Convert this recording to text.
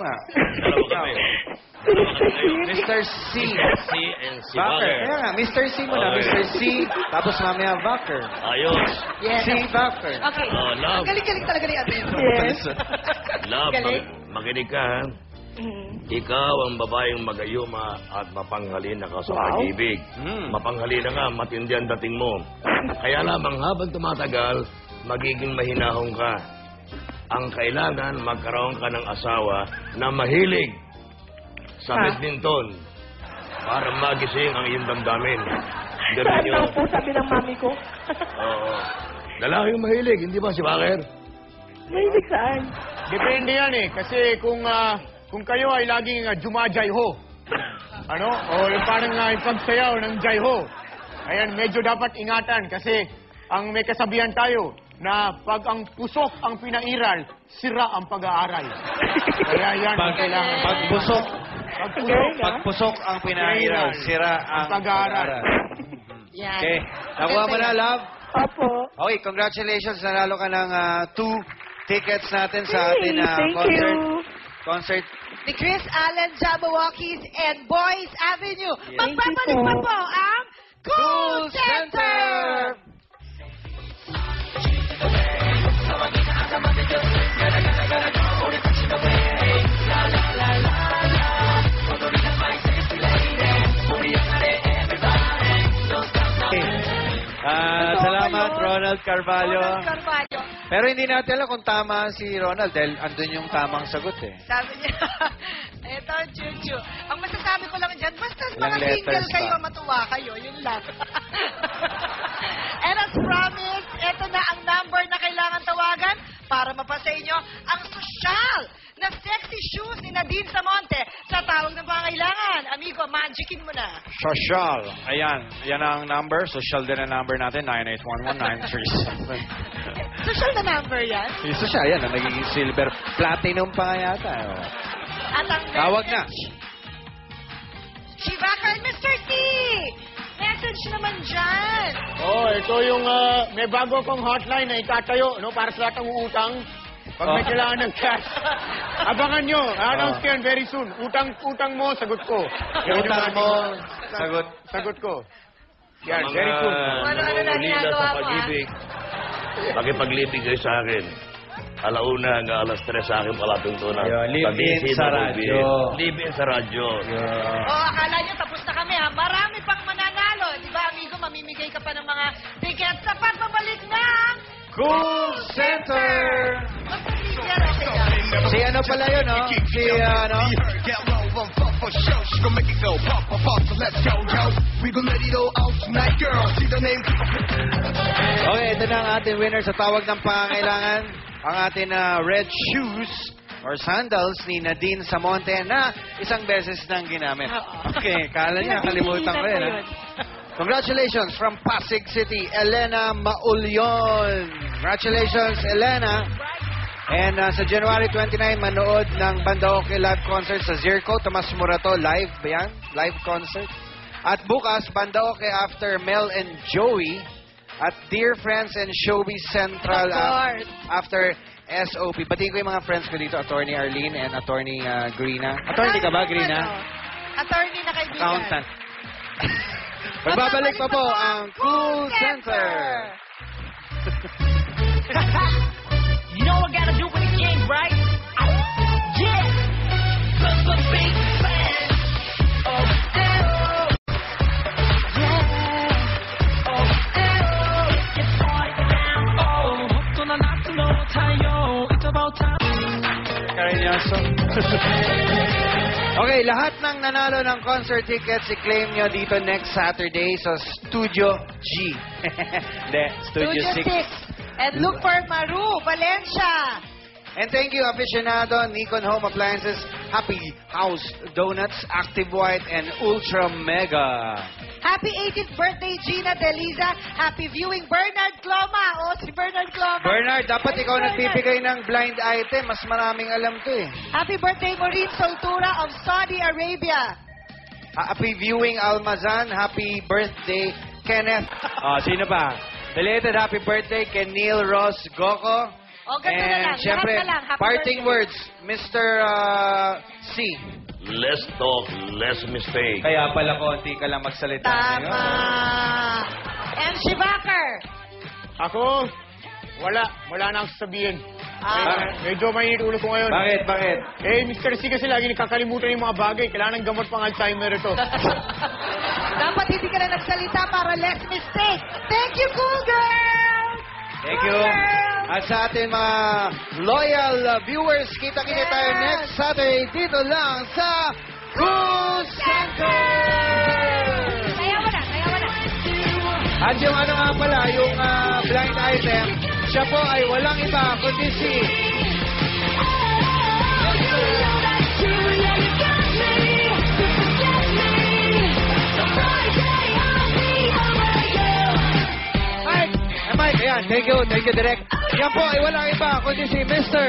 Dalawa kami. Mr. C. C and si Backer. Backer. Kaya nga, Mr. C muna. Okay. Mr. C, tapos mamaya Backer. Ayos. C. Backer. Okay. Love. Ang galing-galing talaga ni Adrian. Yes. Love, Galing. makinig ka, ha? Ikaw ang babaeng magayuma at mapanghalin na sa pag-ibig. Mapanghalin na nga, matindi ang dating mo. Kaya lamang habang tumatagal, magiging mahinahong ka. Ang kailangan, magkaroon ka ng asawa na mahilig sa badminton para magising ang iyong damdamin. Ganun Saan yun. daw po, sabi ng mami ko. Oo. Lalaking mahilig, hindi ba si Baker? Mahilig saan? Depende yan eh. Kasi kung kayo ay laging jumajayho, ano? O yung parang yung pagsayaw ng jayho. Ayan, medyo dapat ingatan kasi ang may kasabihan tayo na pag ang pusok ang pinairal, sira ang pag-aaral. Kaya yan ang kailangan. Pagpusok ang pinahirap, sira ang pag-aaral. Yan. Okay. Nakuha mo na, Love? Opo. Okay, congratulations. Nanalo ka ng 2 tickets natin sa atin Thank concert. you. Concert. Ni Chris Allen, Jabberwockies, and Boys Avenue. Yes. Magpapalik pa po ang Cool Center! Salamat, Ronald Carvalho. Ronald Carvalho. Pero hindi natin alam kung tama si Ronald dahil andun yung tamang sagot eh. Sabi niya, eto, Chuchu. Ang masasabi ko lang dyan, basta Ilang mga single letters kayo, pa? matuwa kayo, yun lang. And as promised, eto na ang number na kailangan tawagan para mapasa inyo ang sosyal na sexy shoes ni Nadine Samonte sa tawag ng pangailangan. Amigo, magicin mo na. Social. Ayan. Yan ang number. Social din ang number natin. 9811937. Social na number yan. Yung social, yan. Ang nagiging silver. Platinum pa nga yata. Oh. At ang Tawag na. Shibaka and Mr. T! Message naman dyan. Oh, ito yung may bago akong hotline na itatayo, no, para sa lahat ng uutang. Pag may kailangan ng cash. Abangan nyo. Announce ko yan very soon. Utang mo, sagot ko. Utang mo, sagot. Sagot ko. Yan, Mga very soon. Ano-ano na nangungulila ginagawa sa mo, pag-ibig, pakipaglibig kayo sa akin. Alauna hanggang alas 3 sa akin pala tuntunan. Live-in sa radyo. Live-in sa radyo. Oh, akala nyo tapos na kami ha. Marami pang mananalo. Di ba, amigo, mamimigay ka pa ng mga tickets sa pagbabalik ng Cool Center! Basta Lydia, okay lang. Si ano pala yun, no? Si ano? Okay, ito na ang ating winner sa tawag ng pangailangan. Ang ating red shoes or sandals ni Nadine Samonte na isang beses nang ginamit. Okay, kala niya, kalimutan ko yun. Congratulations from Pasig City, Elena Maulyon. Congratulations, Elena. And sa January 29, manood ng Bandaoke live concert sa Zirco. Tomas Morato, live ba yan? Live concert. At bukas, Bandaoke after Mel and Joey. At Dear Friends and Showbiz Central after SOP. Batiin ko yung mga friends ko dito, Attorney Arlene and Attorney Grina. Attorney ka ba, Grina? Attorney na kaibigan. Accountant. Magbabalik pa po ang Cool Center. You know I gotta do it again, right? Yeah! The big fan. Oh, yeah. Oh, get party now. Oh, 또 난 아픈 것 같아요. It's about time. Karinyoso. Okay, lahat ng nanalo ng concert tickets, i-claim nyo dito next Saturday sa Studio G. Hindi, Studio 6. And look for Maru, Valencia. And thank you, aficionado, Nikon Home Appliances, Happy House Donuts, Active White, and Ultra Mega. Happy 18th birthday, Gina Deliza. Happy viewing, Bernard Cloma. Oh, si Bernard Cloma. Bernard, dapat ikaw nagbibigay ng blind item. Mas maraming alam to eh. Happy birthday, Maureen Soltura of Saudi Arabia. Happy viewing, Almazan. Happy birthday, Kenneth. Sino pa? Belated happy birthday kay Neil Ross Goko. Oh, ganito na lang. And syempre, Lahat na lang. Happy parting birthday. words, Mr. C. Less talk, less mistake. Kaya pala konti ka lang magsalita. Tama. MC Backer. Ako, wala na akong sabihin. Medyo mainit ulo ko ngayon. Bakit? Eh, Mr. C kasi lagi nakakalimutan yung mga bagay. Kailangan ng gamot pang Alzheimer ito. Dapat hindi ka na nagsalita para less mistake. Thank you, cool girl! Thank you. At sa atin mga loyal viewers, kita-kita tayo Yes. next Saturday dito lang sa Cool Center! Kaya mo na. At yung ano nga pala, yung blind item, siya po ay walang iba kundi si... Mike, ayan, thank you, Direk. Yan po ay walang iba kundi si Mr.